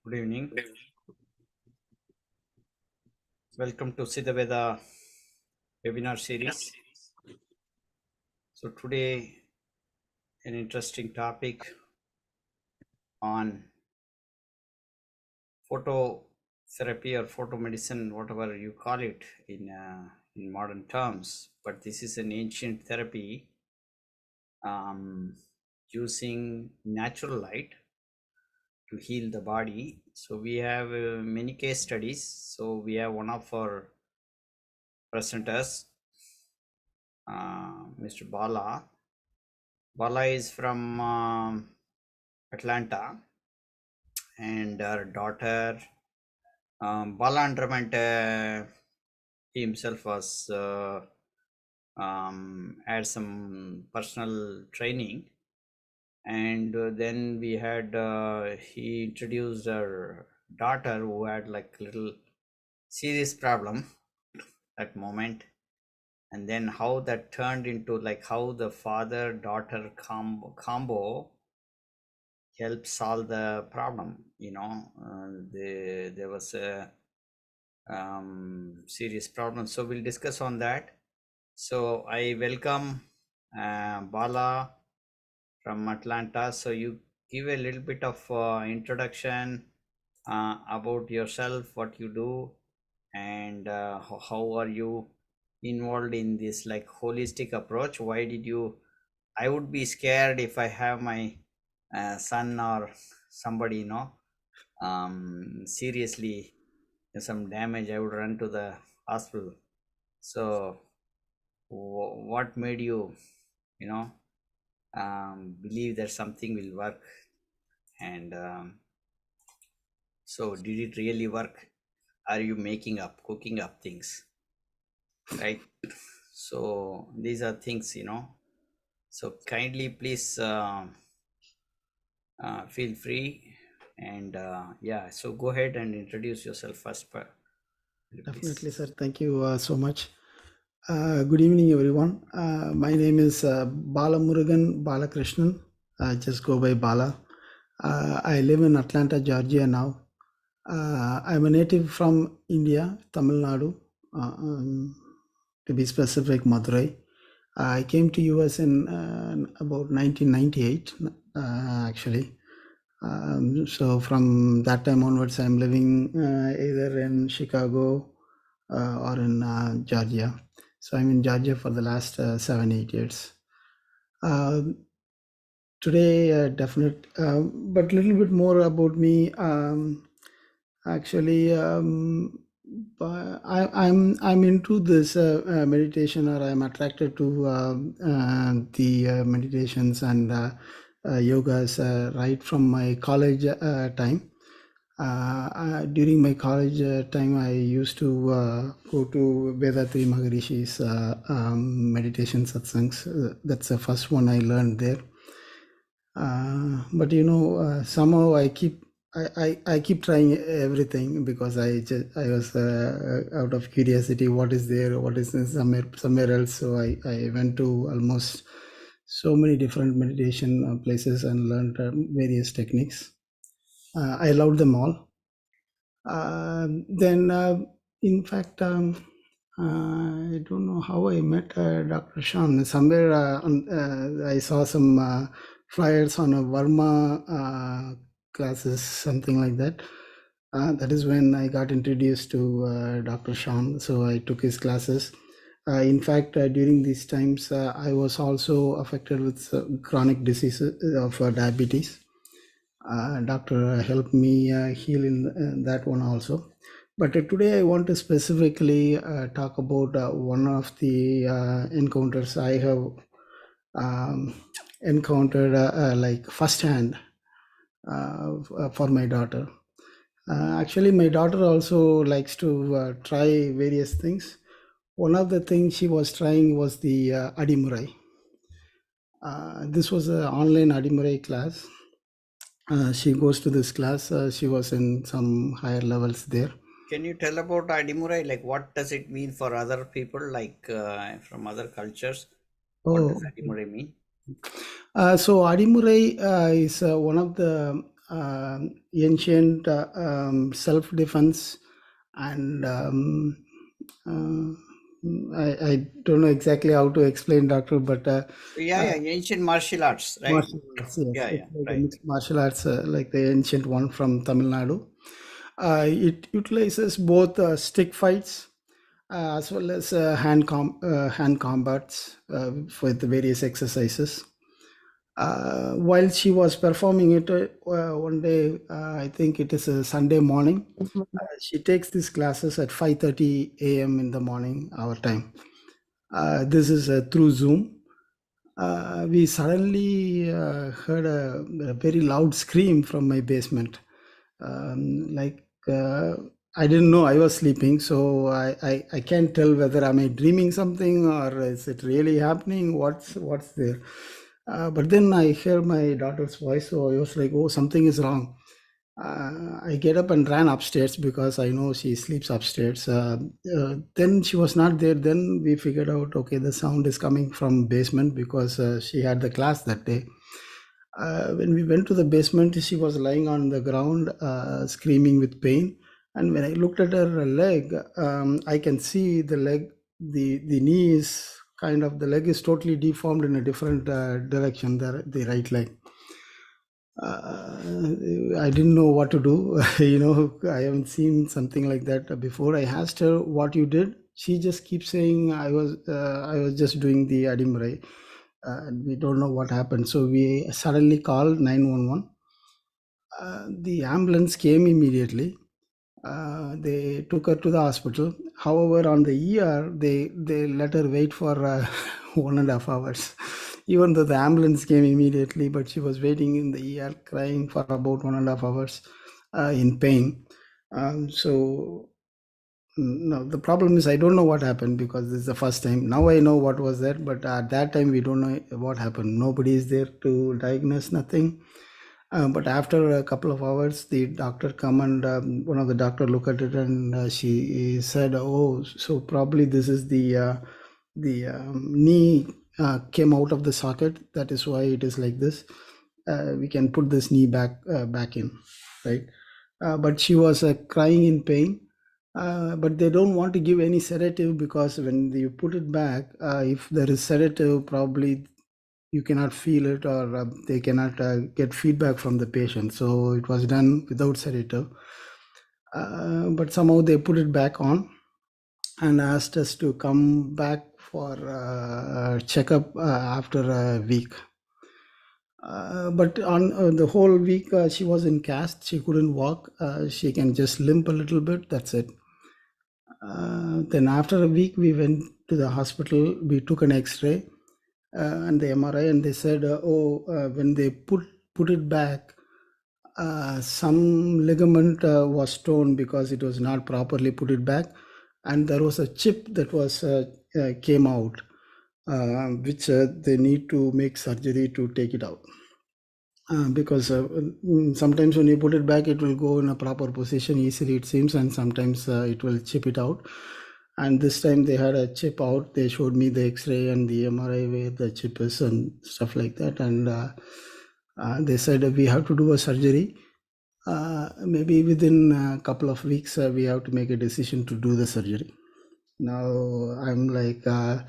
Good evening. Welcome to Siddha-Vetha webinar series. So today, an interesting topic on phototherapy or photomedicine, whatever you call it in modern terms. But this is an ancient therapy using natural light to heal the body. So we have many case studies. So we have one of our presenters, Mr. Bala. Bala is from Atlanta, and her daughter, Bala underwent he himself was had some personal training, and then we had he introduced her daughter who had like little serious problem that moment, and then how that turned into like how the father daughter combo help solve the problem. There was a serious problem, so we'll discuss on that. So I welcome Bala from Atlanta. So you give a little bit of introduction about yourself, what you do, and how are you involved in this like holistic approach. Why did you I would be scared if I have my son or somebody, seriously some damage, I would run to the hospital. So what made you, you know, believe that something will work? And so did it really work? Are you making up, cooking up things, right? So these are things, So kindly please feel free, and yeah, so go ahead and introduce yourself first. Definitely, sir. Thank you so much. Good evening, everyone. My name is Bala Murugan Balakrishnan. Just go by Bala. I live in Atlanta, Georgia now. I'm a native from India, Tamil Nadu, to be specific, Madurai. I came to US in about 1998, actually. So from that time onwards, I'm living either in Chicago or in Georgia. So I'm in Georgia for the last 7-8 years. Today, but a little bit more about me. Actually, I'm into this meditation, or I'm attracted to the meditations and yogas right from my college time. During my college time, I used to go to Vedatri Maharishi's meditation satsangs. That's the first one I learned there. But somehow I keep trying everything because I was out of curiosity. What is there? What is somewhere else? So I went to almost so many different meditation places and learned various techniques. I loved them all. Then, in fact, I don't know how I met Dr. Shan. Somewhere I saw some flyers on a Varma classes, something like that. That is when I got introduced to Dr. Shan. So I took his classes. In fact, during these times, I was also affected with chronic diseases of diabetes. Doctor helped me heal in that one also. But today I want to specifically talk about one of the encounters I have encountered like firsthand for my daughter. Actually, my daughter also likes to try various things. One of the things she was trying was the Adimurai. This was an online Adimurai class. She goes to this class. She was in some higher levels there. Can you tell about Adimurai? Like, what does it mean for other people, like from other cultures? What does Adimurai mean? So Adimurai is one of the ancient self-defense, and I don't know exactly how to explain, doctor, but Yeah, uh, yeah, ancient martial arts, right? martial arts, yes, Yeah, it's yeah, like a right. mixed martial arts, like the ancient one from Tamil Nadu. It utilizes both stick fights as well as hand combats for the various exercises. While she was performing it one day, I think it is a Sunday morning, she takes these classes at 5:30 a.m. in the morning, our time. This is through Zoom. We suddenly heard a very loud scream from my basement. Like I didn't know I was sleeping, so I can't tell whether am I dreaming something or is it really happening. What's there? But then I hear my daughter's voice, so I was like, "Oh, something is wrong." I get up and ran upstairs because I know she sleeps upstairs. Then she was not there. Then we figured out, okay, the sound is coming from basement because she had the class that day. When we went to the basement, she was lying on the ground, screaming with pain. And when I looked at her leg, I can see the leg, the knee is kind of, the leg is totally deformed in a different direction, the right leg. I didn't know what to do. I haven't seen something like that before. I asked her what you did. She just keeps saying I was just doing the adimrai. And we don't know what happened. So we suddenly called 911. The ambulance came immediately. They took her to the hospital. However, on the ER, they let her wait for 1.5 hours. Even though the ambulance came immediately, but she was waiting in the ER, crying for about 1.5 hours in pain. So no, the problem is I don't know what happened because this is the first time. Now I know what was that, but at that time we don't know what happened. Nobody is there to diagnose nothing. But after a couple of hours, the doctor come and one of the doctor look at it and she said, "Oh, so probably this is the knee came out of the socket. That is why it is like this. We can put this knee back in, right?" But she was crying in pain. But they don't want to give any sedative because when you put it back, if there is sedative, probably you cannot feel it or they cannot get feedback from the patient. So it was done without sedative. But somehow they put it back on and asked us to come back for checkup after a week. But on the whole week, she was in cast. She couldn't walk. She can just limp a little bit. That's it. Then after a week, we went to the hospital. We took an X-ray and the MRI, and they said, when they put it back, some ligament was torn because it was not properly put it back, and there was a chip that was came out, which they need to make surgery to take it out. Because sometimes when you put it back, it will go in a proper position easily, it seems, and sometimes it will chip it out. And this time they had a chip out. They showed me the X-ray and the MRI where the chip is and stuff like that. And they said we have to do a surgery. Maybe within a couple of weeks, we have to make a decision to do the surgery. Now I'm like, I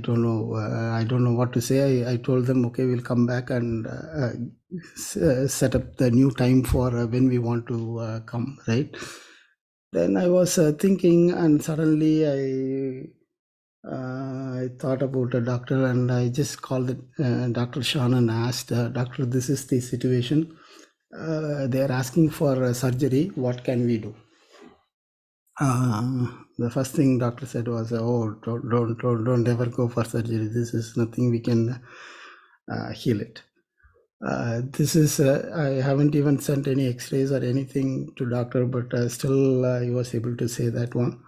don't know. I don't know what to say. I told them, okay, we'll come back and set up the new time for when we want to come, right? Then I was thinking, and suddenly I thought about a doctor, and I just called Dr. Sean and asked, Doctor, this is the situation. They are asking for surgery. What can we do? The first thing doctor said was, "Oh, don't ever go for surgery. This is nothing we can heal it." This is I haven't even sent any X-rays or anything to doctor, but still he was able to say that one.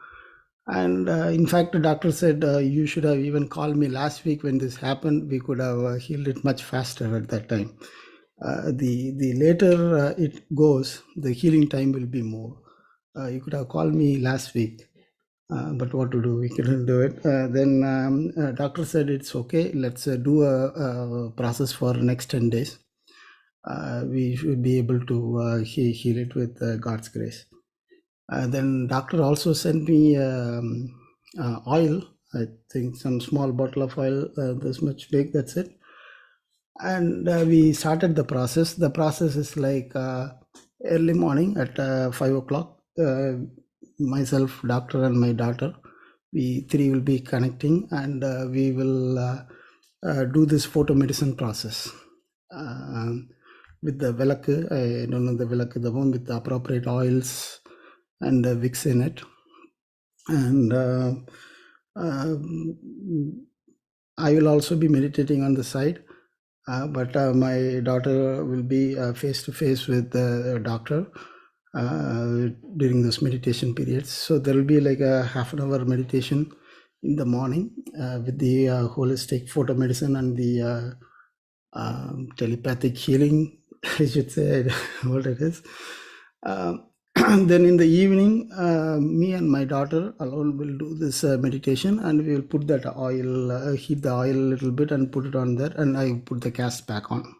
And in fact, the doctor said you should have even called me last week when this happened. We could have healed it much faster at that time. The later it goes, the healing time will be more. You could have called me last week, but what to do? We couldn't do it. Then doctor said it's okay. Let's do a process for next 10 days. we should be able to heal it with God's grace. Then doctor also sent me oil. I think some small bottle of oil, this much big. That's it. And we started the process. The process is like early morning at 5 o'clock. Myself, doctor, and my daughter, we three will be connecting, and we will do this photomedicine process with the velak. I don't know the velak, the one with the appropriate oils and the wicks in it. And I will also be meditating on the side. But my daughter will be face to face with the doctor during those meditation periods. So there will be like a half an hour meditation in the morning with the holistic photomedicine and the telepathic healing, I should say, what it is. Then in the evening, me and my daughter alone will do this meditation, and we will put that oil, heat the oil a little bit and put it on there, and I put the cast back on.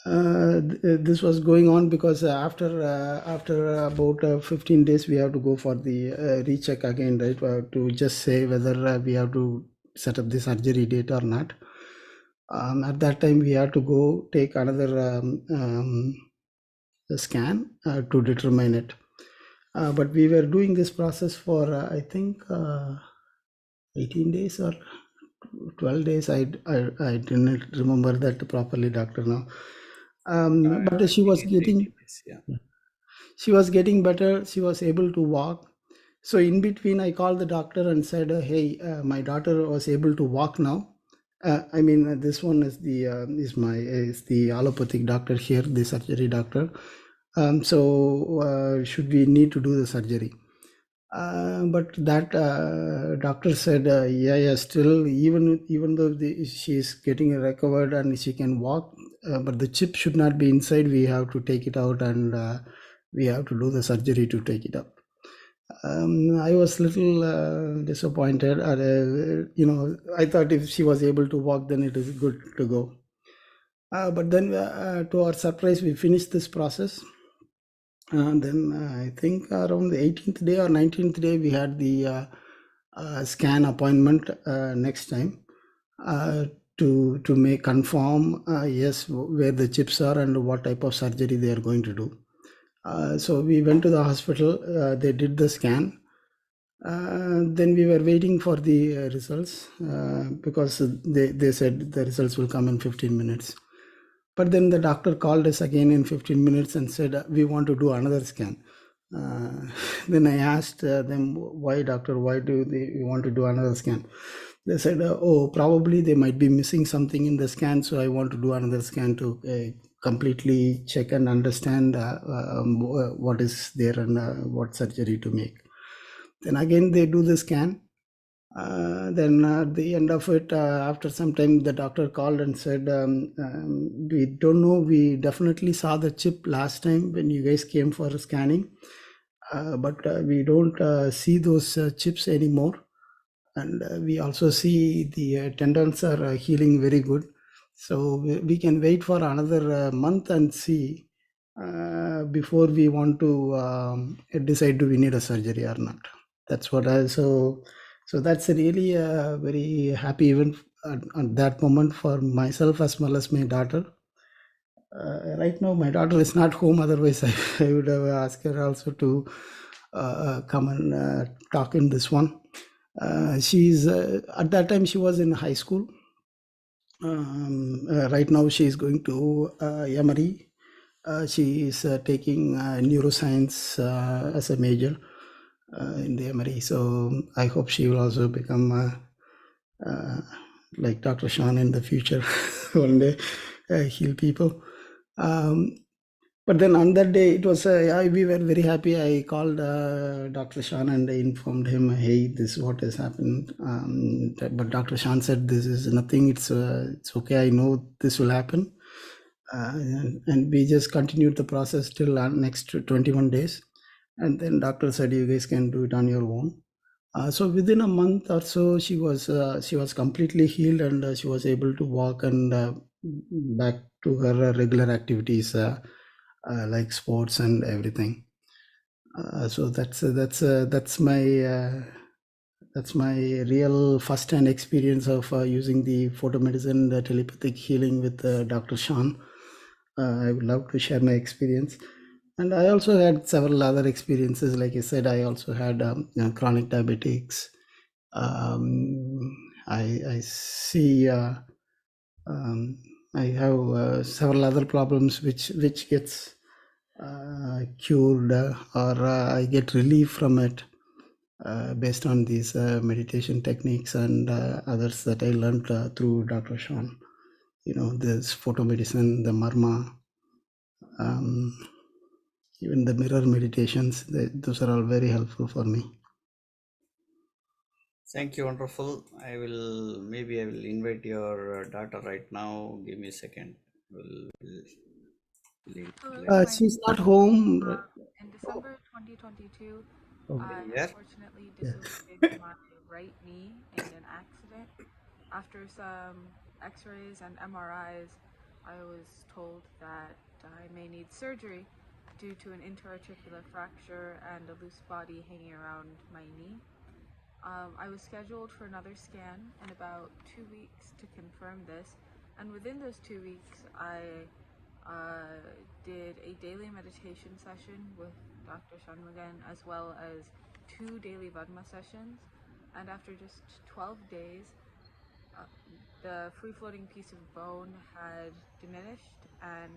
This was going on because after about 15 days we have to go for the recheck again, right, to just say whether we have to set up the surgery date or not. At that time we have to go take another scan to determine it. But we were doing this process for I think 18 days or 12 days. I didn't remember that properly, doctor, now. But I she think was it's getting 18 days. Yeah. she was getting better. She was able to walk. So in between, I called the doctor and said, "Hey, my daughter was able to walk now." I mean, this one is the is the allopathic doctor here, the surgery doctor. So should we need to do the surgery? But that doctor said, yeah, still, even though she is getting recovered and she can walk, but the chip should not be inside. We have to take it out, and we have to do the surgery to take it out. I was little disappointed. I thought if she was able to walk, then it is good to go. But then, to our surprise, we finished this process. Then I think around the 18th day or 19th day, we had the scan appointment next time to make confirm yes, where the chips are and what type of surgery they are going to do. So we went to the hospital. They did the scan. Then we were waiting for the results because they said the results will come in 15 minutes. But then the doctor called us again in 15 minutes and said, we want to do another scan. Uh, then I asked them, why, doctor, why do they want to do another scan? They said, oh, probably they might be missing something in the scan, so I want to do another scan to completely check and understand what is there and what surgery to make. Then again they do the scan. Then at the end of it, after some time, the doctor called and said, we don't know, we definitely saw the chip last time when you guys came for scanning, but we don't see those chips anymore. And we also see the tendons are healing very good. So we can wait for another month and see before we want to decide do we need a surgery or not. That's what I so that's really a very happy event at that moment for myself as well as my daughter. Right now my daughter is not home, otherwise I would have asked her also to come and talk in this one. She's at that time she was in high school. Right now she is going to Emory. She is taking neuroscience as a major in the Emory. So I hope she will also become like Dr. Sean in the future, one day heal people. But then on that day, it was we were very happy. I called Dr. Sean and I informed him, "Hey, this is what has happened." But Dr. Sean said, "This is nothing. It's okay. I know this will happen." And we just continued the process till next 21 days, and then doctor said, "You guys can do it on your own." So within a month or so, she was completely healed and she was able to walk and back to her regular activities like sports and everything. So that's my real first-hand experience of using the photomedicine, the telepathic healing with Dr. Sean. I would love to share my experience. And I also had several other experiences. Like I said, I also had chronic diabetics. I see. Um, I have several other problems which gets cured or I get relief from it based on these meditation techniques and others that I learned through Dr. Sean. You know, this photomedicine, the marma, um, even the mirror meditations, those are all very helpful for me. Thank you, wonderful. Maybe I will invite your daughter right now. Give me a second. Hello, my She's name is not home. in December 2022, Oh, I Here. unfortunately yeah. dislocated my right knee in an accident. After some x-rays and MRIs, I was told that I may need surgery due to an interarticular fracture and a loose body hanging around my knee. I was scheduled for another scan in about 2 weeks to confirm this, and within those 2 weeks, I did a daily meditation session with Dr. Shanmugan as well as 2 daily Vadma sessions. And after just 12 days, uh, the free floating piece of bone had diminished and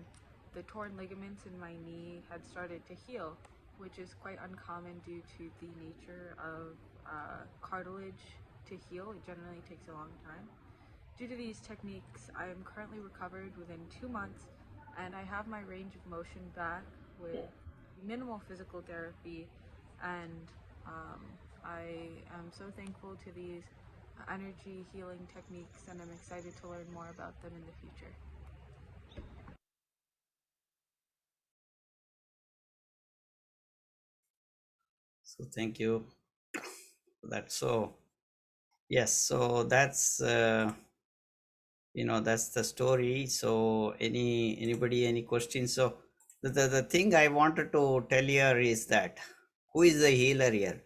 the torn ligaments in my knee had started to heal, which is quite uncommon due to the nature of cartilage to heal. It generally takes a long time. Due to these techniques, I am currently recovered within 2 months and I have my range of motion back with minimal physical therapy, and um, I am so thankful to these energy healing techniques and I'm excited to learn more about them in the future. So thank you for that. So yes, so that's that's the story. So any questions? So the thing I wanted to tell here is that who is the healer here?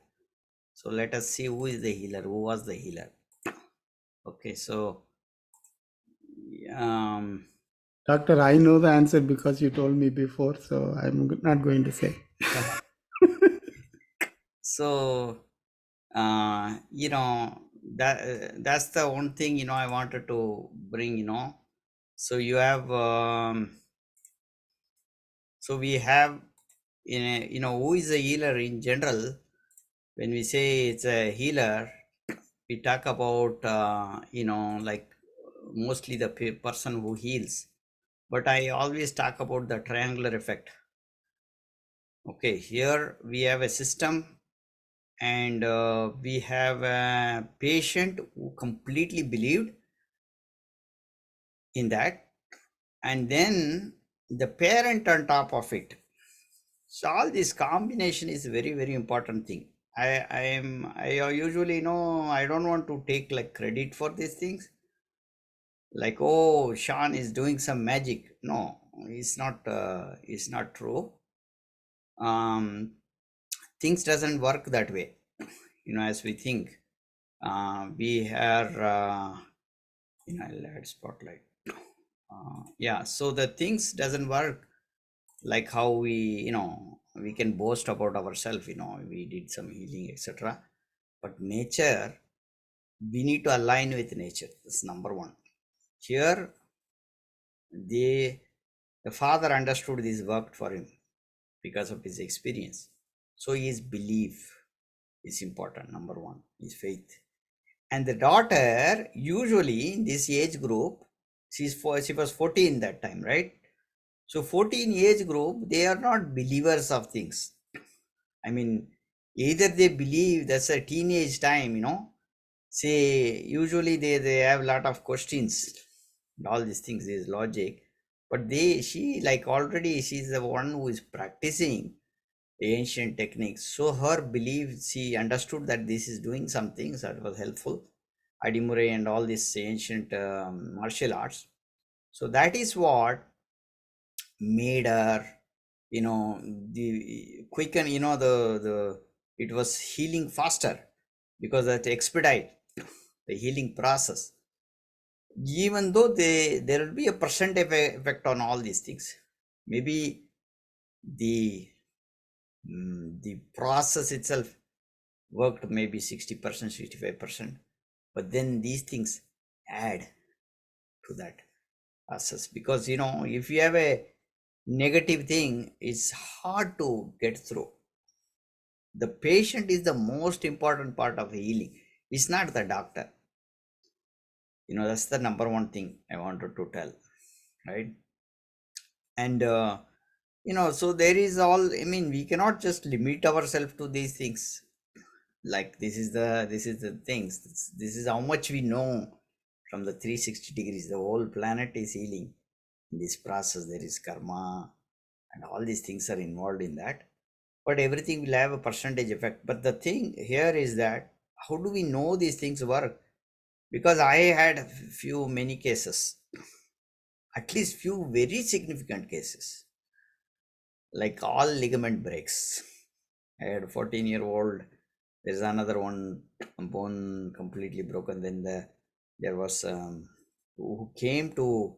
So let us see who is the healer, who was the healer. Okay, so um Doctor, I know the answer because you told me before, so I'm not going to say. so that's the one thing I wanted to bring. So you have so we have in who is a healer in general. When we say it's a healer, we talk about like mostly the person who heals, but I always talk about the triangular effect. Okay, here we have a system, and we have a patient who completely believed in that, and then the parent on top of it. So all this combination is very very important thing. I usually I don't want to take like credit for these things, like, oh, Sean is doing some magic. No, it's not true. um Things doesn't work that way, as we think. We are I'll add spotlight. Yeah, so the things doesn't work like how we can boast about ourselves, we did some healing, etc. But nature, we need to align with nature. That's number one. Here, they the father understood this worked for him because of his experience. So his belief is important. Number one, his faith. And the daughter, usually in this age group, she was 14 that time, right? So 14 age group, they are not believers of things. I mean, either they believe, that's a teenage time, say usually they have a lot of questions, all these things is logic, but she like already she's the one who is practicing ancient techniques. So her belief, she understood that this is doing something, so it was helpful. Adimure and all these ancient martial arts. So that is what made her, the quicken, the it was healing faster, because that expedite the healing process. Even though there will be a percent effect on all these things, maybe the the process itself worked maybe 60%, 65%, but then these things add to that process, because if you have a negative thing, it's hard to get through. The patient is the most important part of healing. It's not the doctor. That's the number one thing I wanted to tell, right? And so there is all, I mean, we cannot just limit ourselves to these things. Like, this is the things, this is how much we know. From the 360 degrees, the whole planet is healing. In this process, there is karma, and all these things are involved in that. But everything will have a percentage effect. But the thing here is that, how do we know these things work? Because I had many cases, at least few very significant cases, like all ligament breaks. I had a 14-year-old. There's another one, bone completely broken. Then there was who came to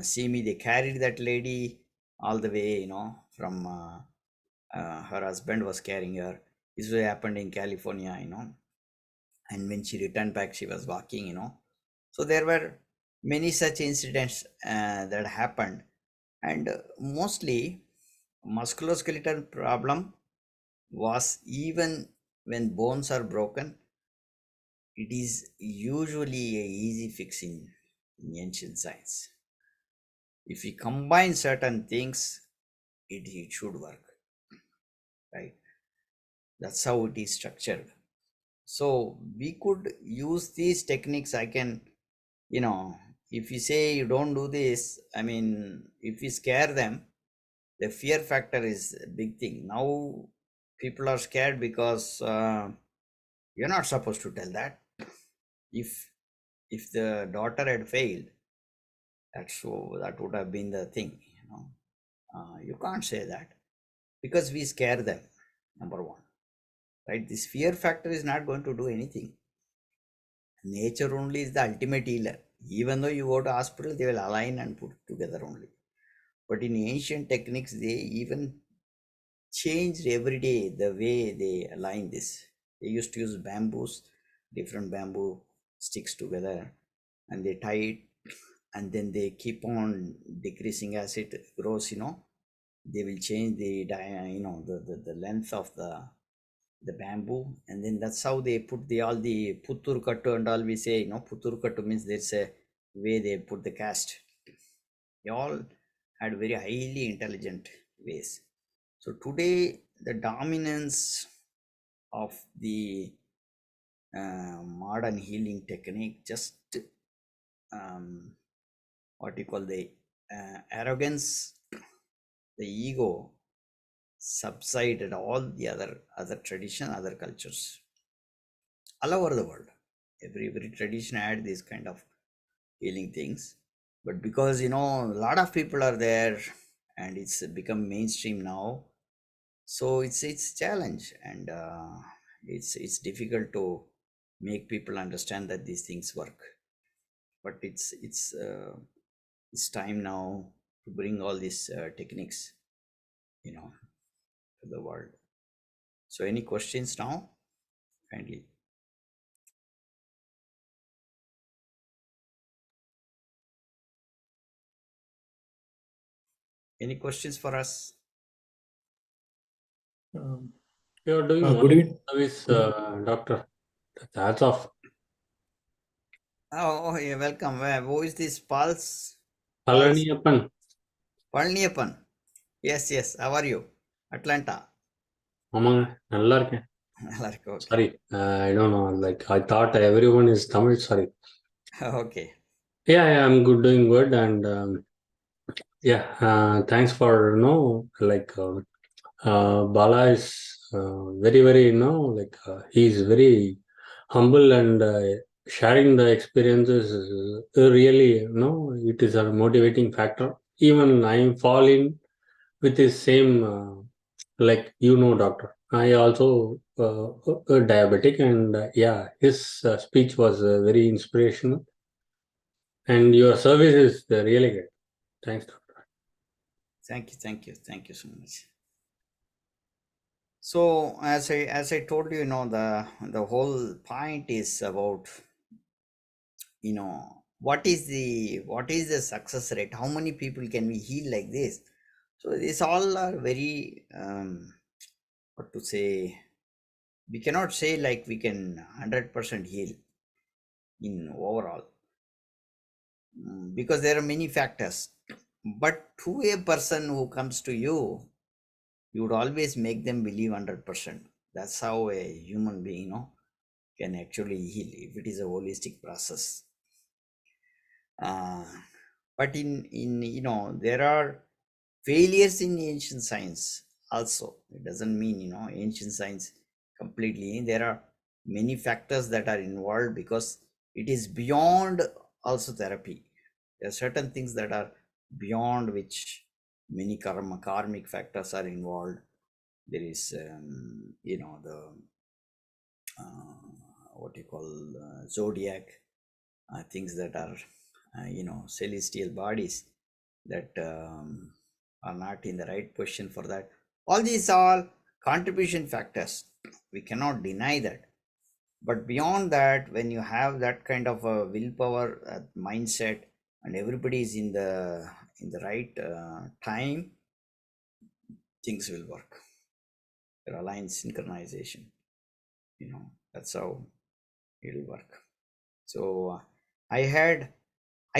see me. They carried that lady all the way, from her husband was carrying her. This happened in California, and when she returned back, she was walking, So there were many such incidents that happened, and mostly musculoskeletal problem was, even when bones are broken, it is usually a easy fix in ancient science. If we combine certain things, it should work, right? That's how it is structured. So we could use these techniques. I can, if you say you don't do this, I mean, if we scare them, the fear factor is a big thing. Now people are scared because you're not supposed to tell that. If the daughter had failed, that would have been the thing. You can't say that, because we scare them, number one, right? This fear factor is not going to do anything. Nature only is the ultimate healer. Even though you go to hospital, they will align and put together only. But in ancient techniques, they even changed every day the way they align this. They used to use bamboos, different bamboo sticks together, and they tie it, and then they keep on decreasing as it grows. They will change the length of the bamboo, and then that's how they put all the puttur kattu and all. We say, puttur kattu means there's a way they put the cast. They all had very highly intelligent ways. So today, the dominance of the modern healing technique, just what you call the arrogance, the ego, subsided all the other tradition, other cultures all over the world. Every tradition had these kind of healing things, but because a lot of people are there, and it's become mainstream now, so it's challenge, and it's difficult to make people understand that these things work. But it's time now to bring all these techniques, to the world. So any questions now, kindly? Any questions for us? You're doing Good evening. service, doctor. That's off. Oh, yeah, welcome. Who is this? Pulse? Palaniappan. Palniappan. Yes. How are you? Atlanta. ஆமாங்க நல்லா இருக்கேன். Okay. Sorry, I don't know. Like I thought everyone is Tamil. Sorry. Okay. Yeah, I'm good, doing good, and thanks for Bala is very very he's very humble and sharing the experiences is really, it is a motivating factor. Even I am falling with the same, like doctor. I also a diabetic, and yeah, his speech was very inspirational, and your service is really great. Thanks, doctor. Thank you so much. So as I told you, the whole point is about what is the success rate? How many people can we heal like this? So these all are very what to say. We cannot say like we can 100% heal in overall, because there are many factors. But to a person who comes to you, you would always make them believe 100%. That's how a human being, can actually heal if it is a holistic process. uh, but in there are failures in ancient science also. It doesn't mean ancient science completely. There are many factors that are involved, because it is beyond also therapy. There are certain things that are beyond which many karmic factors are involved. There is the what you call zodiac, things that are celestial bodies that are not in the right position for that. All these are contribution factors, we cannot deny that. But beyond that, when you have that kind of a willpower, mindset, and everybody is in the right time, things will work. There aligns synchronization, that's how it'll work. So I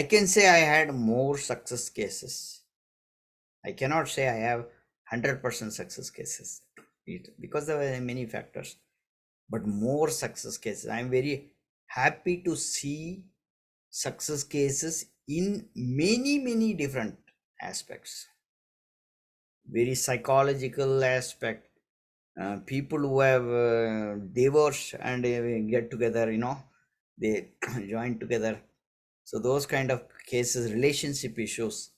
can say I had more success cases. I cannot say I have 100% success cases, because there were many factors, but more success cases. I'm very happy to see success cases in many different aspects. Very psychological aspect. People who have divorced and get together, they join together. So those kind of cases, relationship issues,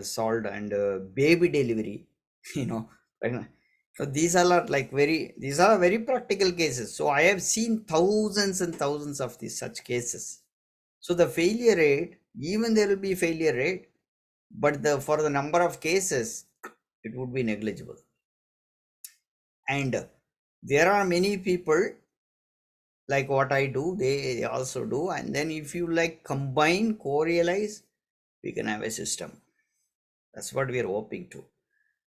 solved, and baby delivery, you know like, so these are very practical cases. So I have seen thousands and thousands of these such cases. So the failure rate, even there will be failure rate, but for the number of cases, it would be negligible. And there are many people like what I do, they also do. And then if you combine, co-realize, we can have a system. That's what we are hoping to.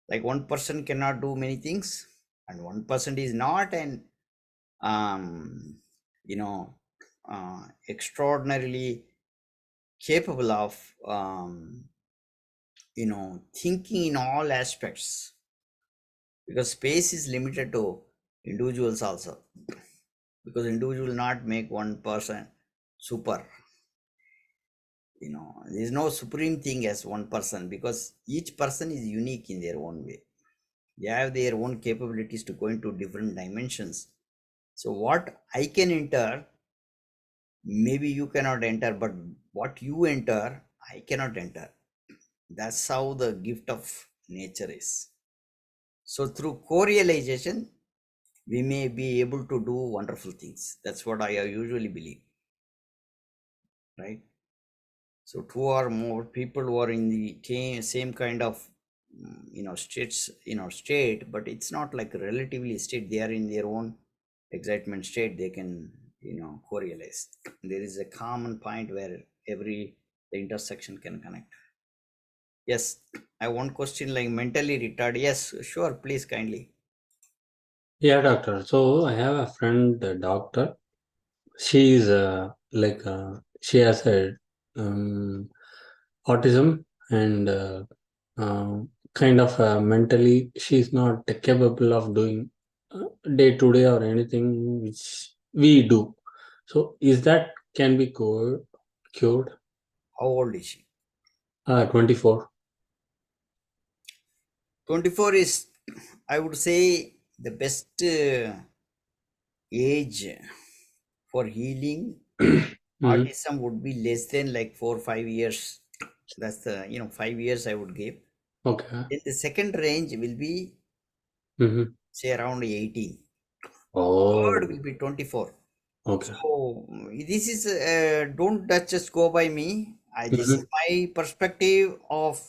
Like one person cannot do many things, and one person is not an you know extraordinarily capable of thinking in all aspects, because space is limited to individuals also, because individual will not make one person super. There is no supreme thing as one person, because each person is unique in their own way. They have their own capabilities to go into different dimensions. So what I can enter, maybe you cannot enter, but what you enter, I cannot enter. That's how the gift of nature is. So through co-realization, we may be able to do wonderful things. That's what I usually believe, right? So two or more people who are in the same kind of states, state, but it's not like relatively state. They are in their own excitement state. They can co-realize. There is a common point where the intersection can connect. Yes, I have one question, like mentally retarded. Yes, sure, please kindly. Yeah, doctor. So I have a friend, doctor. She is she has a um, autism, and kind of mentally she's not capable of doing day to day or anything which we do. So is that can be cured? How old is she? 24. 24 is, I would say, the best age for healing Mhm. autism would be less than like 4 or 5 years. That's the 5 years I would give. Okay. Then the second range will be Mhm. say around 18. Third Oh, will be 24. okay. So this is don't that just go by me. This is Mhm. my perspective of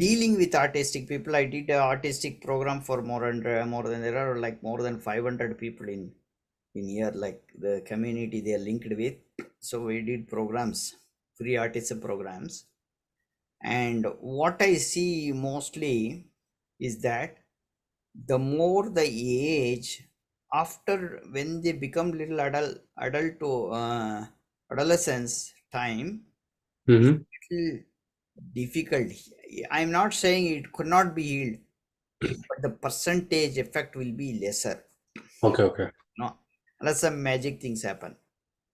dealing with autistic people. I did a autistic program for more than there are like more than 500 people in here, like the community they are linked with. So we did programs, free autism programs, and what I see mostly is that the more the age after when they become little adult to adolescence time is Mhm. little difficult. I'm not saying it could not be healed, but the percentage effect will be lesser. Okay, okay. No, unless some magic things happen,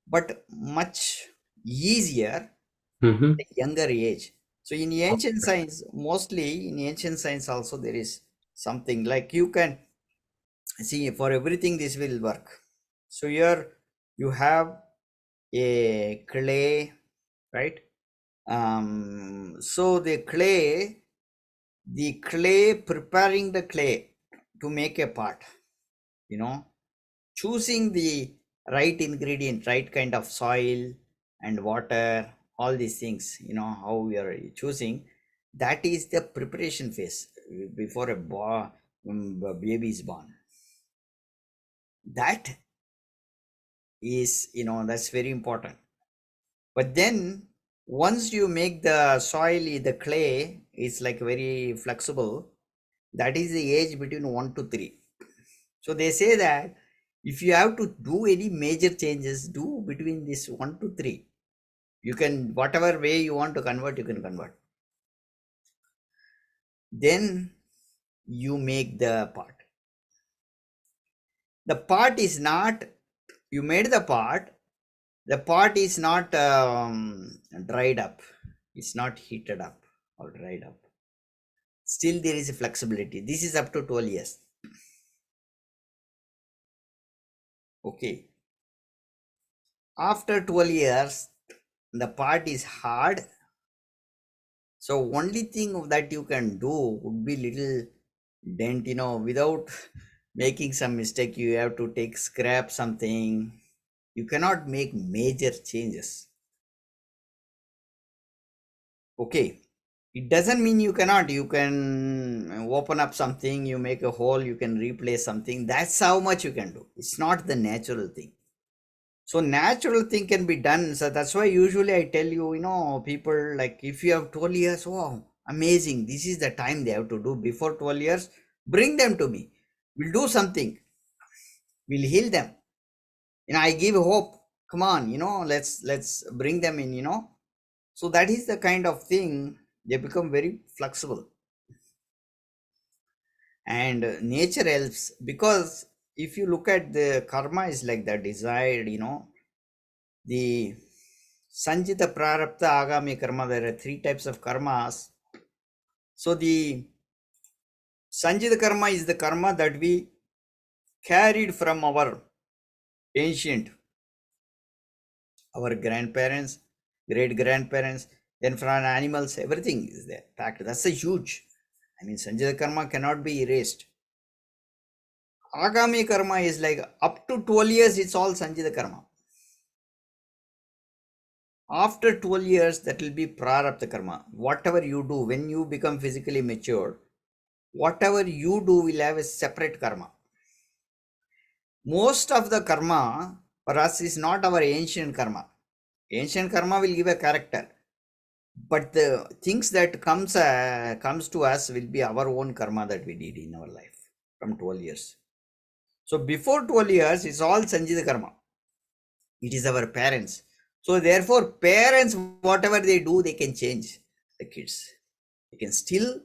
but much easier Mhm. at younger age. So in ancient science, mostly in ancient science also there is something like you can see for everything this will work. So here you have a clay, right? So the clay preparing the clay to make a pot, you know, choosing the right ingredient, right kind of soil and water, all these things, how we are choosing, that is the preparation phase before a baby is born. That is, that's very important. But then once you make the soil, the clay is like very flexible. That is the age between 1 to 3. So they say that if you have to do any major changes, do between this 1 to 3. You can, whatever way you want to convert, you can convert. Then you make the pot. The pot is not, you made the pot is not dried up. It's not heated up or dried up. Still there is a flexibility. This is up to 12 years. Okay. After 12 years, the pot is hard. So only thing that you can do would be little dent, without making some mistake. You have to take scrap something. You cannot make major changes. Okay. It doesn't mean you cannot. You can open up something, you make a hole, you can replace something. That's how much you can do. It's not the natural thing. So natural thing can be done. So that's why usually I tell you, people, like if you have 12 years, wow, amazing. This is the time they have to do. Before 12 years, bring them to me. We'll do something. We'll heal them. I give hope. Come on, let's bring them in. So that is the kind of thing. They become very flexible. And nature helps, because if you look at the karma is like the desired, the Sanjita Prarabdha Agami Karma, there are 3 types of karmas. So the Sanjita Karma is the karma that we carried from our ancient, our grandparents, great grandparents, then from animals, everything is there. Fact, that's a huge. Sanjita Karma cannot be erased. Agami Karma is like up to 12 years, it's all Sanjita Karma. After 12 years, that will be Prarabdha Karma. Whatever you do, when you become physically mature, whatever you do will have a separate karma. Most of the karma for us is not our ancient karma. Ancient karma will give a character, but the things that comes to us will be our own karma that we did in our life from 12 years. So before 12 years, it's all Sanjita karma. It is our parents. So therefore, parents, whatever they do, they can change the kids. They can still,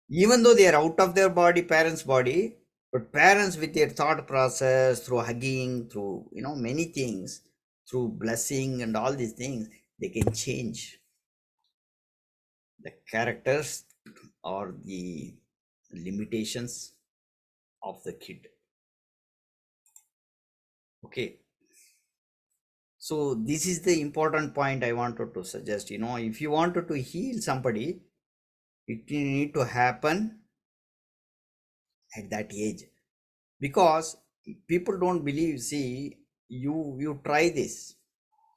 even though they are out of their body, parents' body, but parents with their thought process, through hugging, through many things, through blessing and all these things, they can change the characters or the limitations of the kid. Okay. So this is the important point I wanted to suggest. If you wanted to heal somebody, it need to happen at that age, because people don't believe. See, you try this.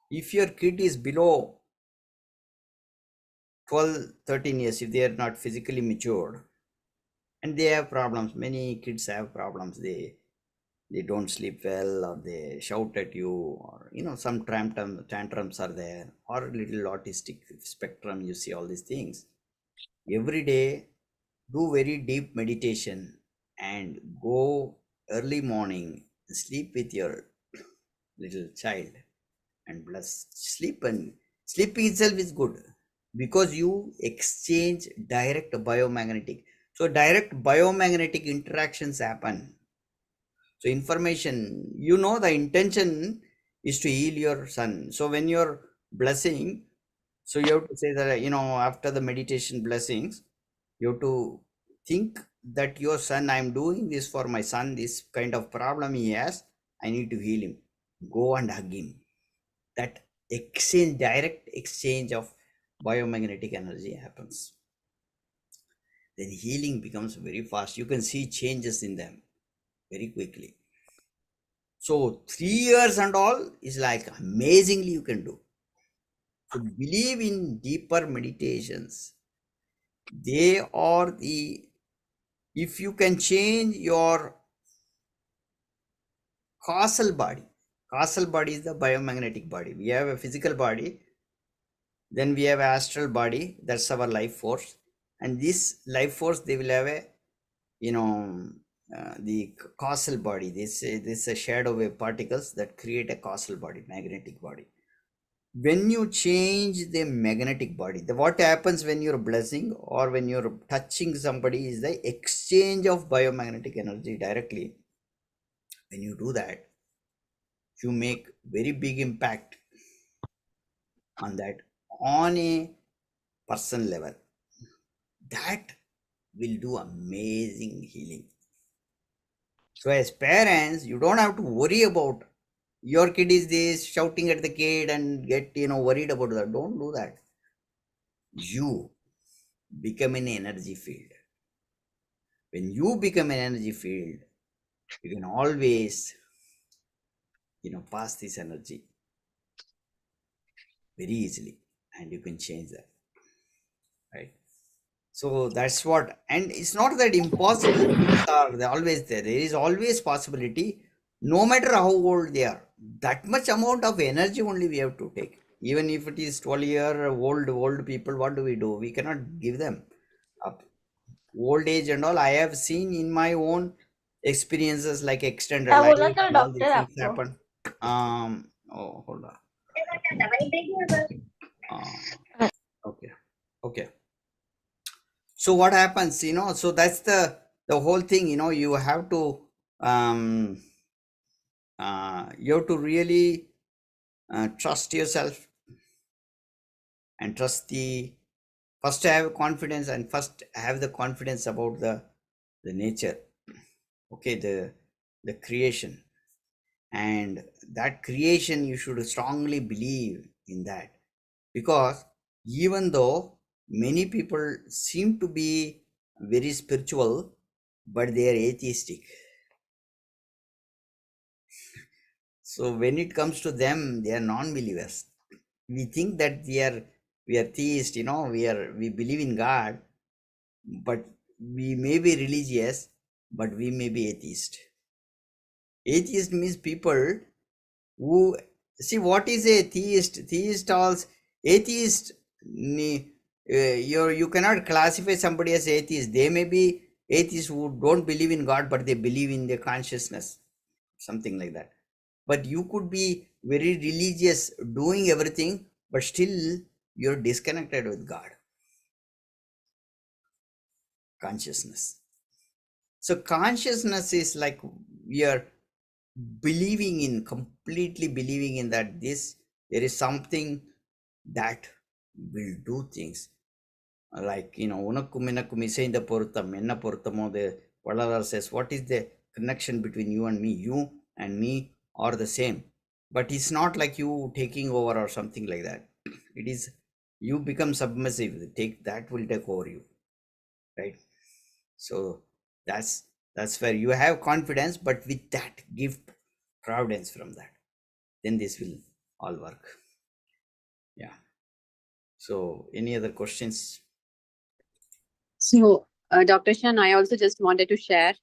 If your kid is below 12, 13 years, if they are not physically matured and they have problems, many kids have problems. They don't sleep well, or they shout at you, or some tantrums are there, or little autistic spectrum. You see all these things every day. Do very deep meditation and go early morning, sleep with your little child and bless sleep. And sleeping itself is good, because you exchange direct biomagnetic. So direct biomagnetic interactions happen. So information, the intention is to heal your son. So when you're blessing, so you have to say that, after the meditation blessings, you have to think that your son, I'm doing this for my son, this kind of problem he has, I need to heal him. Go and hug him. That direct exchange of biomagnetic energy happens. Then healing becomes very fast. You can see changes in them very quickly. So 3 years and all is like amazingly you can do. So believe in deeper meditations. They are if you can change your causal body is the biomagnetic body. We have a physical body, then we have astral body, that's our life force. And this life force, they will have a, the causal body. This is a shadow wave particles that create a causal body, magnetic body. When you change the magnetic body, what happens when you're blessing or when you're touching somebody is the exchange of biomagnetic energy directly. When you do that, you make very big impact on that, on a person level. That will do amazing healing. So as parents, you don't have to worry about your kid is this, shouting at the kid and get worried about that. Don't do that. You become an energy field. When you become an energy field, you can always pass this energy very easily, and you can change that, right? So that's what. And it's not that impossible things are always there. There is always possibility, no matter how old they are. That much amount of energy only we have to take. Even if it is 12-year old people, what do? We cannot give them up. Old age and all, I have seen in my own experiences, like extended क्या life बोला था and all doctor these things आपको? happen. Oh, hold on. Okay. Okay. So what happens, so that's the whole thing. You have to really trust yourself, and trust first have confidence, and first have the confidence about the nature. Okay, the creation. And that creation, you should strongly believe in that, because even though many people seem to be very spiritual, but they are atheistic. So when it comes to them, they are non-believers. We think that we are theists, we believe in God, but we may be religious, but we may be atheist. Atheist means people who see what is a theist. Theist also atheist. You cannot classify somebody as atheist. They may be atheists who don't believe in God, but they believe in their consciousness, something like that. But you could be very religious, doing everything, but still you're disconnected with God consciousness. So consciousness is like we are completely believing in that there is something that will do things. Like, unakkum enakkum isainda porutham enna poruthamo, the Vallalaar says, what is the connection between you and me? You and me are the same. but it's not like you taking over or something like that. It is you become submissive, take that will take over you, right? So that's where you have confidence, but with that gift providence from that, then this will all work. Yeah. So any other questions? So, Dr. Shan, I also just wanted to share.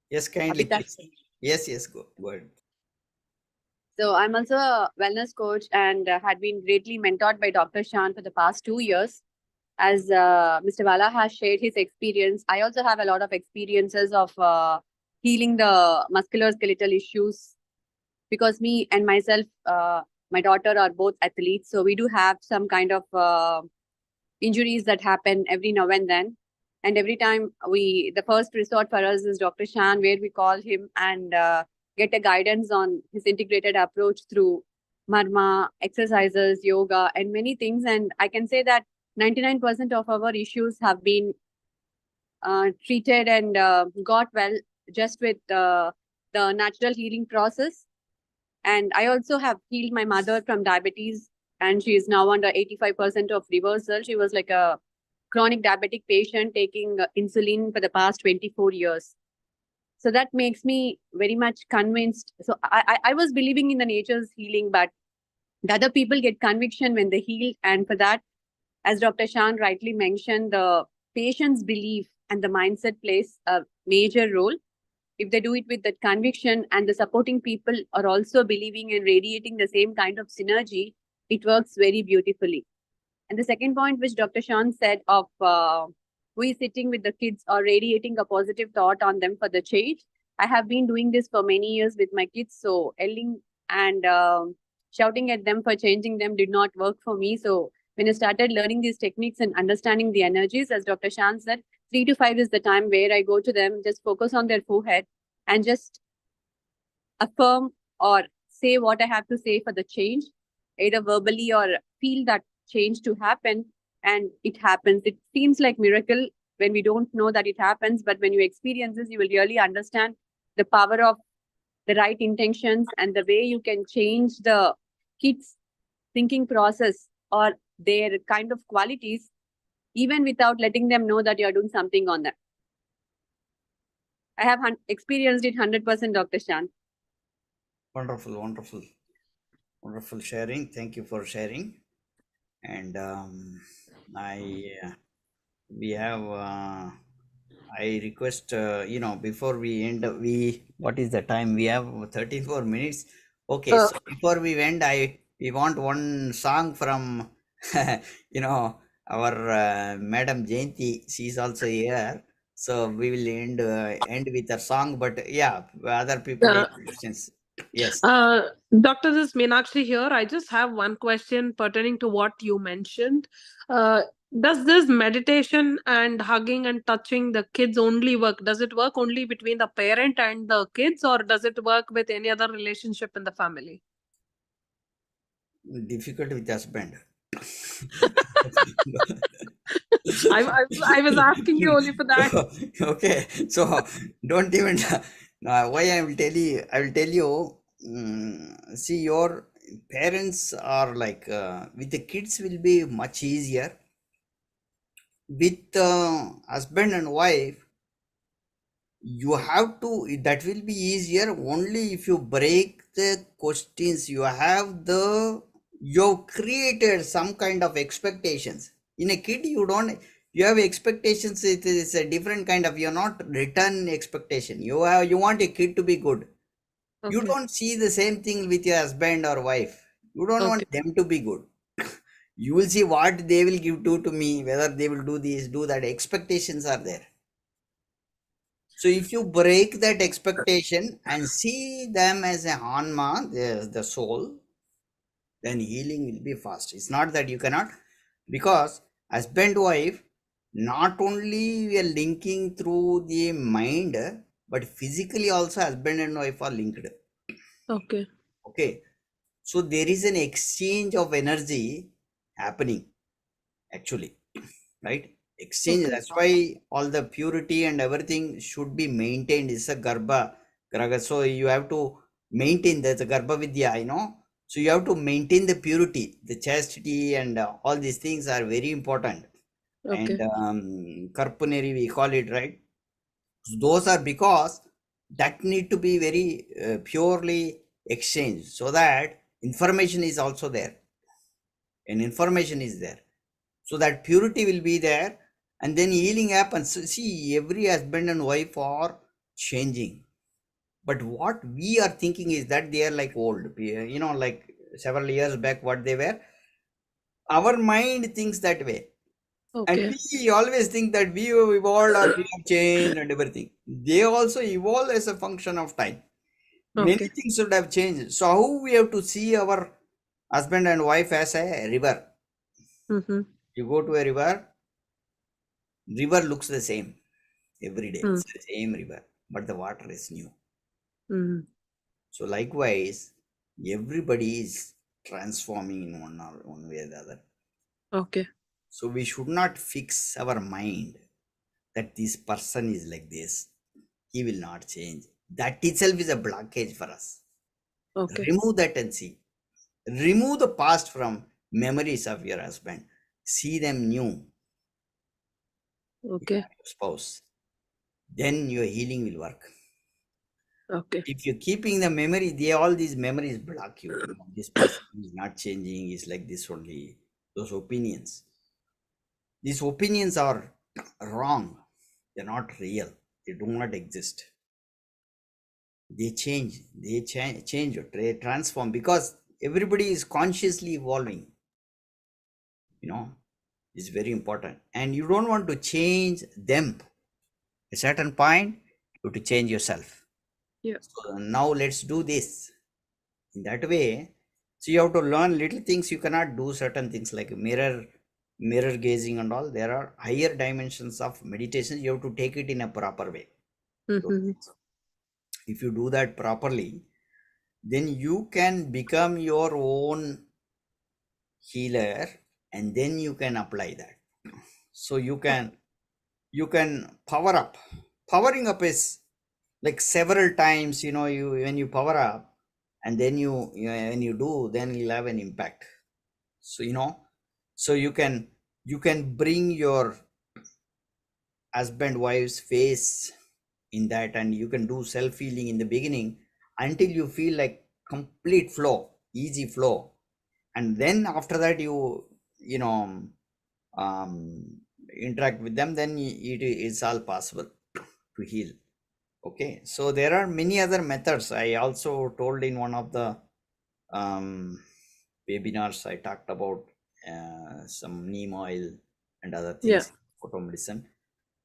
Yes, kindly, With that. please. Yes, go ahead. So, I'm also a wellness coach and had been greatly mentored by Dr. Shan for the past 2 years. As Mr. Vala has shared his experience, I also have a lot of experiences of healing the musculoskeletal issues because me and myself, my daughter are both athletes. So, we do have some kind of injuries that happen every now and then. And every time the first resort for us is Dr. Shan, where we call him and get a guidance on his integrated approach through marma, exercises, yoga, and many things. And I can say that 99% of our issues have been treated and got well just with the natural healing process. And I also have healed my mother from diabetes, and she is now under 85% of reversal. She was like a chronic diabetic patient taking insulin for the past 24 years. So that makes me very much convinced. So I was believing in the nature's healing, but the other people get conviction when they heal. And for that, as Dr. Shan rightly mentioned, the patient's belief and the mindset plays a major role. If they do it with that conviction and the supporting people are also believing and radiating the same kind of synergy, it works very beautifully. And the second point, which Dr. Sean said of we sitting with the kids or radiating a positive thought on them for the change. I have been doing this for many years with my kids. So yelling and shouting at them for changing them did not work for me. So when I started learning these techniques and understanding the energies, as Dr. Shan said, 3 to 5 is the time where I go to them, just focus on their forehead and just affirm or say what I have to say for the change, either verbally or feel that change to happen, and it happens. It seems like miracle when we don't know that it happens, but when you experience this, you will really understand the power of the right intentions and the way you can change the kids' thinking process or their kind of qualities, even without letting them know that you're doing something on them. I have experienced it 100%, Dr. Shan. Wonderful sharing. Thank you for sharing. And we have I request before we end, what is the time? We have 34 minutes. Okay, so before we end, we want one song from our Madam Jayanti. She's also here, so we will end with a song. But yeah, other people Uh, any questions? Yes. Doctor, this is Meenakshi here. I just have one question pertaining to what you mentioned. Uh, does this meditation and hugging and touching the kids only work? Does it work only between the parent and the kids, or does it work with any other relationship in the family? Difficult with husband. I was asking you only for that. Okay, so don't even why I will tell you, see, your parents are like with the kids will be much easier. With husband and wife, you have to, that will be easier only if you break the questions. You've created some kind of expectations. In a kid, you have expectations. It is a different kind of, you're not return expectation. You want a kid to be good. You Okay. don't see the same thing with your husband or wife. You don't want Okay. them to be good. You will see what they will do to me, whether they will do this, do that. Expectations are there. So if you break that expectation and see them as a Hanma, the soul, then healing will be fast. It's not that you cannot, because husband wife, not only we are linking through the mind, but physically also husband and wife are linked. Okay. Okay. So there is an exchange of energy happening actually, right? Exchange. Okay. That's why all the purity and everything should be maintained. It's a So you have to maintain the Garbha Vidya, so you have to maintain the purity, the chastity, and all these things are very important. Okay. And Karpuneri, we call it, right? Those are because that need to be very purely exchanged, so that information is also there, and information is there, so that purity will be there, and then healing happens. So, see, every husband and wife are changing, but what we are thinking is that they are like old, like several years back what they were. Our mind thinks that way, and Okay. we always think that we have evolved or we have changed and everything. They also evolve as a function of time. Many Okay. things should have changed. So how we have to see our husband and wife as a river? Mm-hmm. You go to a river looks the same every day. Mm. It's the same river, but the water is new. Mm. So likewise, everybody is transforming in one way or the other. Okay. So we should not fix our mind that this person is like this, he will not change. That itself is a blockage for us. Okay. Remove that and see. Remove the past from memories of your husband. See them new. Okay. Your spouse. Then your healing will work. Okay. If you're keeping the memory, all these memories block you. This person is not changing, is like this only. Those opinions. These opinions are wrong. They're not real. They do not exist. They change. Change, they transform, because everybody is consciously evolving. Is very important, and you don't want to change them. At a certain point, you have to change yourself. Yeah. So now let's do this in that way. So you have to learn little things. You cannot do certain things like mirror gazing and all. There are higher dimensions of meditation. You have to take it in a proper way. Mm-hmm. If you do that properly, then you can become your own healer, and then you can apply that. So you can power up. Powering up is like several times, you when you power up, and then when you do, then you'll have an impact. So so you can bring your husband wife's face in that, and you can do self healing in the beginning until you feel like complete flow, easy flow, and then after that you know um, interact with them, then it is all possible to heal. Okay, so there are many other methods. I also told in one of the um, webinars, I talked about some neem oil and other Yeah. things, photomedicine,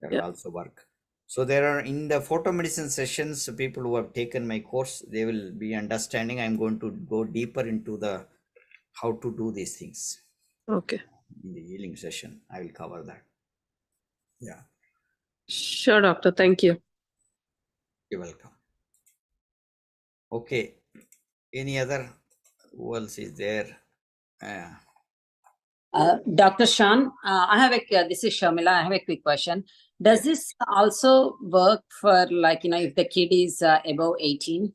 that will Yeah. also work. So there are, in the photomedicine sessions, people who have taken my course, they will be understanding. I'm going to go deeper into the how to do these things. Okay. In the healing session, I will cover that. Yeah, Sure, doctor. Thank you. you're welcome. Okay, any other, who else is there? Dr. Shan, this is Shamila. I have a quick question. Does this also work for, like, if the kid is above 18?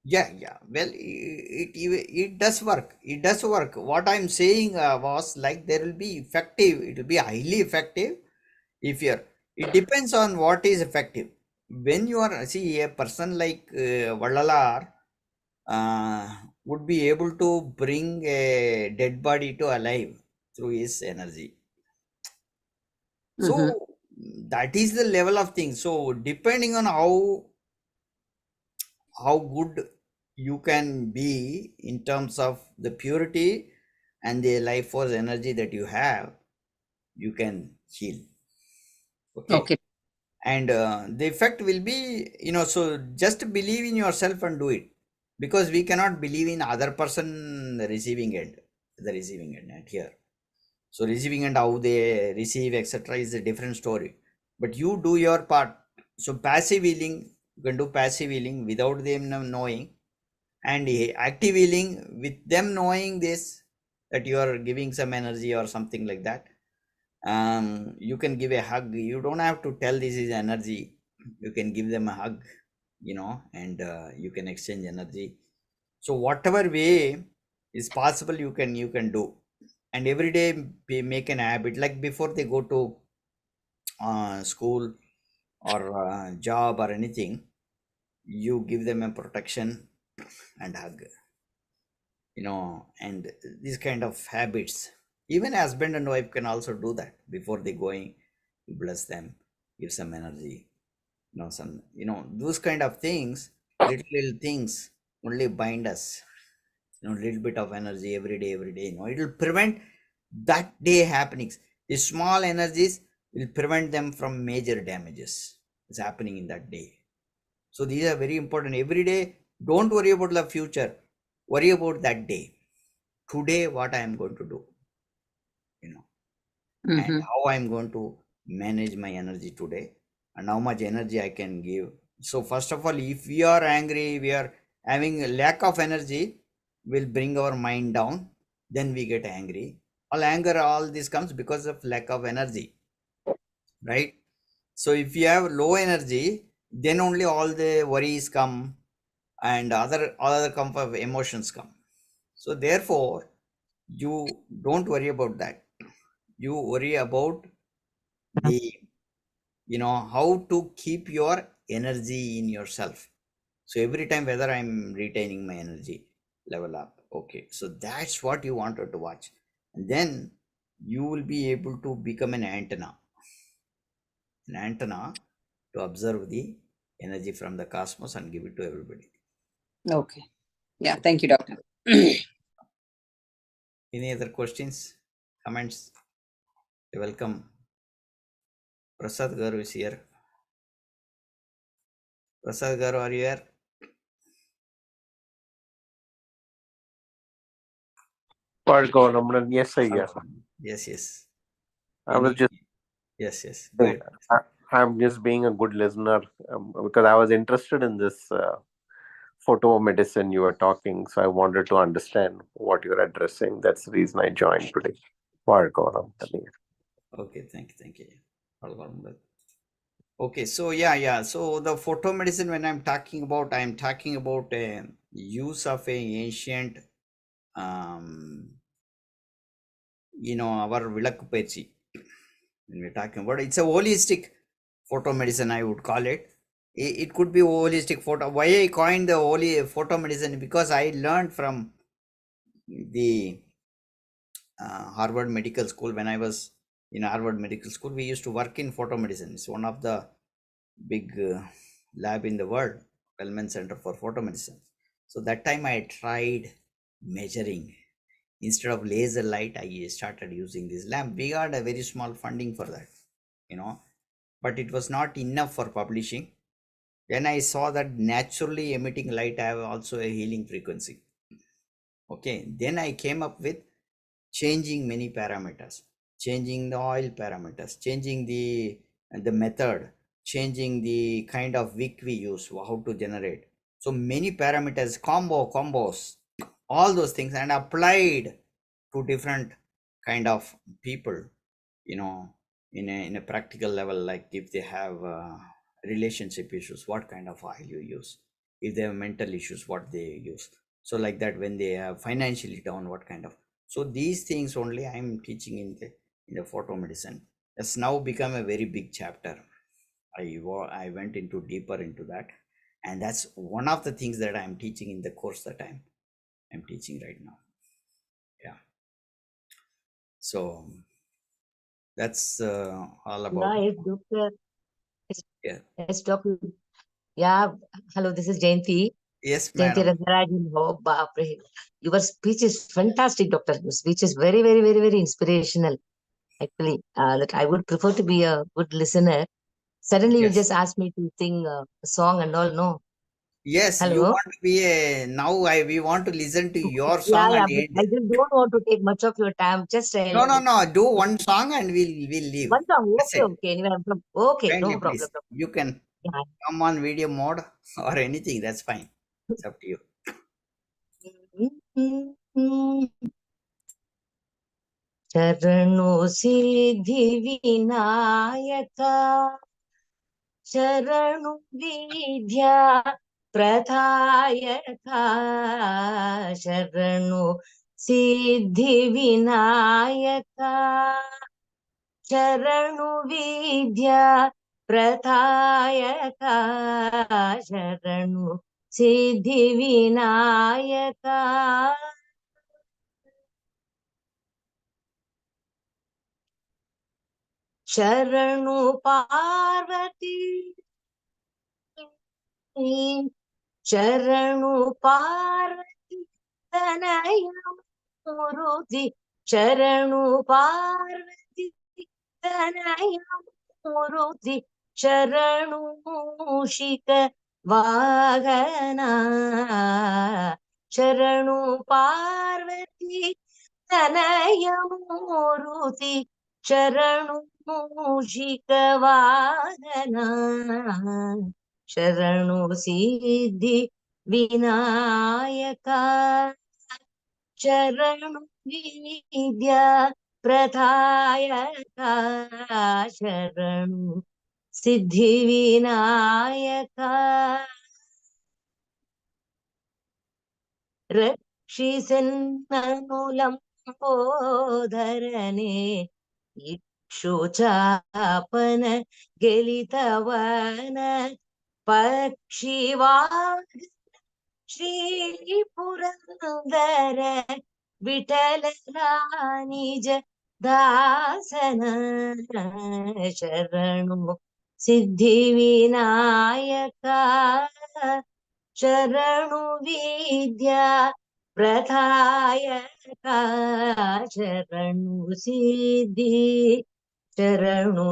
Yeah. Well, it does work. It does work. What I'm saying was like there will be effective. It will be highly effective if you're. It depends on what is effective. When you are, see, a person like Vallalar would be able to bring a dead body to alive through his energy. So that is the level of things. So depending on how good you can be in terms of the purity and the life force energy that you have, you can heal. Okay. And the effect will be, so just believe in yourself and do it, because we cannot believe in other person receiving it, the receiving end not here. So receiving and how they receive, etc., is a different story. But you do your part. So passive healing, you can do passive healing without them knowing, and active healing with them knowing this, that you are giving some energy or something like that. You can give a hug. You don't have to tell this is energy. You can give them a hug, and you can exchange energy. So whatever way is possible, you can do. And every day make an habit, like before they go to school or job or anything, you give them a protection and hug, and these kind of habits. Even husband and wife can also do that before they going. You bless them, give some energy, some, those kind of things. Little things only bind us, little bit of energy every day, it will prevent that day happenings. The small energies will prevent them from major damages is happening in that day. So these are very important. Every day, don't worry about the future, worry about that day. Today what I am going to do, and how I'm going to manage my energy today, and how much energy I can give. So first of all, if we are angry, we are having a lack of energy, will bring our mind down, then we get angry. All anger, all this comes because of lack of energy, right? So if you have low energy, then only all the worries come, and other come of emotions come. So therefore, you don't worry about that. You worry about the, how to keep your energy in yourself. So every time, whether I'm retaining my energy level up, okay, so that's what you wanted to watch. And then you will be able to become an antenna to observe the energy from the cosmos and give it to everybody. Okay. Yeah, thank you, doctor. Any other questions, comments? You're welcome. Prasad Garu is here. Prasad Garu, are you here? Yes, sir. Yeah. Yes. I was just. Yes. Go ahead. I'm just being a good listener because I was interested in this photo medicine you were talking, so I wanted to understand what you're addressing. That's the reason I joined today. Okay, thank you. Okay, so yeah. So the photo medicine, when I'm talking about use of a ancient, our Vilakku Pechi. When we're talking about it's a holistic photo medicine, I would call it. It could be holistic photo. Why I coined the holy photo medicine? Because I learned from the Harvard Medical School. When I was in Harvard Medical School, we used to work in photo medicine. It's one of the big lab in the world, Wellman Center for Photo Medicine. So that time I tried measuring. Instead of laser light, I started using this lamp. We got a very small funding for that, but it was not enough for publishing. Then I saw that naturally emitting light have also a healing frequency. Okay, then I came up with changing many parameters, changing the oil parameters, changing the method, changing the kind of wick we use, how to generate. So many parameters, combos, all those things, and applied to different kind of people, in a practical level. Like if they have relationship issues, what kind of oil you use. If they have mental issues, what they use. So like that, when they are financially down, what kind of. So these things only I'm teaching in the photo medicine. It's now become a very big chapter. I went into deeper into that, and that's one of the things that I'm teaching in the course that I'm teaching right now. Yeah. So that's all about. Nice, doctor. Yeah. Yes, doctor. Yeah. Hello, this is Jayanti. Yes, Jayanti madam. Rangaraj. Oh, Bapre. Your speech is fantastic, doctor. Your speech is very, very, very, very inspirational. Actually, like I would prefer to be a good listener. Suddenly, you Yes. just asked me to sing a song and all. No. Yes, you Hello. want to be a now. We want to listen to your Yeah, song yeah. and But end. I just don't want to take much of your time. Just No. Do one song and we'll leave. one song. That's Okay, it. okay. Anyway, I'm from. Okay, Kindly, no problem. please. You can Yeah. come on video mode or anything. That's fine. It's up to you. चरणों सिद्धि विनायका शरणु विद्या प्रथायका शरणु सिद्धिविनायका शरणु विद्या प्रथायका शरणु सिद्धिविनायका शरणु पार्वती शरणु पार्वती तनया मूर्ति शरणु पार्वती तनया मूर्ति शरणु मूषिक वाहना शरणु पार्वती तनया मूर्ति शरणु मूषिक वाहना शरणु सिद्धि विनायका शरणु विद्या प्रथायका शरणु सिद्धि विनायका रक्षिसन्ननुलम्बोधरने इक्षुचापन गेलितवन पक्षिवाग श्री पुरंदर विठल निज दासन शरणु सिद्धि विनायका शरणु विद्या प्रथायका शरणु सिद्धि शरणु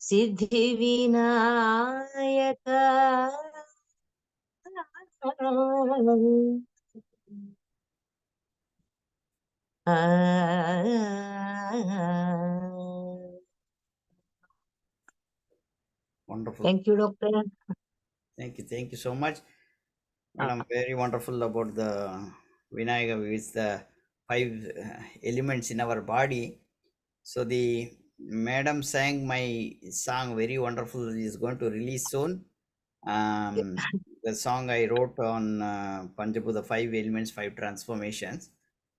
सिद्धि Vinayaka Wonderful. Thank you, doctor. Thank you so much, madam. Very wonderful about the Vinayaka, with the 5 elements in our body. So the madam sang my song very wonderful, is going to release soon. The song I wrote on Panjabhuta, 5 elements, 5 transformations.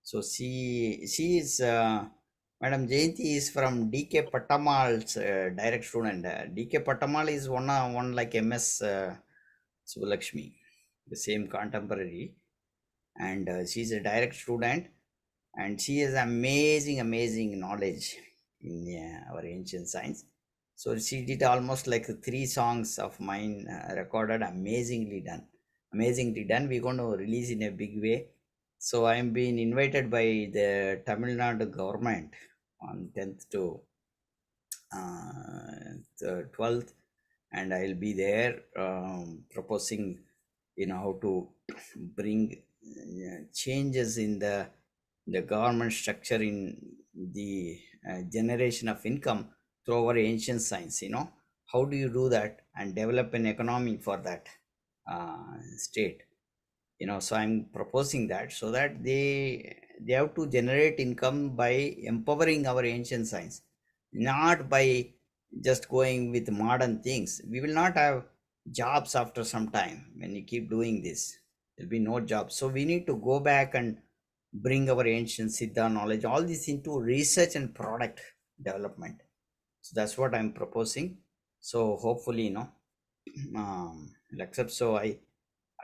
So she is Madam Jayanti is from DK Patamal's direct student. DK Patamal is one like MS Subbalakshmi, the same contemporary, and she's a direct student, and she has amazing knowledge in our ancient science. So she did almost like 3 songs of mine recorded, amazingly done. We're going to release in a big way. So I'm being invited by the Tamil Nadu government on 10th to the 12th, and I'll be there proposing how to bring changes in the government structure in the generation of income through our ancient science. How do you do that and develop an economy for that state? So I'm proposing that, so that they have to generate income by empowering our ancient science, not by just going with modern things. We will not have jobs after some time. When you keep doing this, there'll be no jobs. So we need to go back and bring our ancient Siddha knowledge, all this, into research and product development. So that's what I'm proposing. So hopefully accept. So I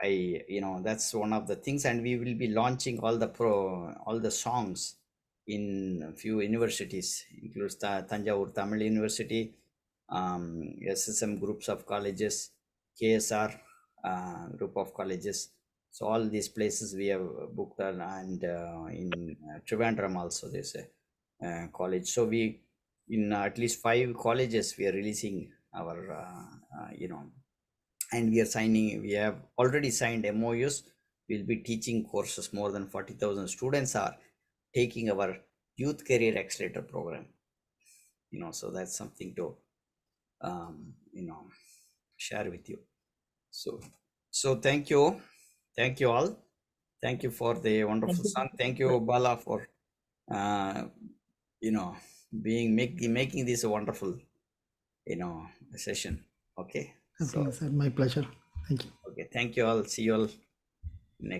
that's one of the things, and we will be launching all the songs in a few universities, includes Tanjavur Tamil University, SSM groups of colleges, KSR group of colleges. So all these places we have booked, and in Trivandrum also there's a college. So we, in at least 5 colleges, we are releasing our and we have already signed MOUs. We'll be teaching courses. More than 40,000 students are taking our youth career accelerator program. So that's something to share with you. So thank you all. Thank you for the wonderful song. Thank you, Bala, for making this a wonderful, session. Okay. Sir, my pleasure. Thank you. Okay. Thank you all. See you all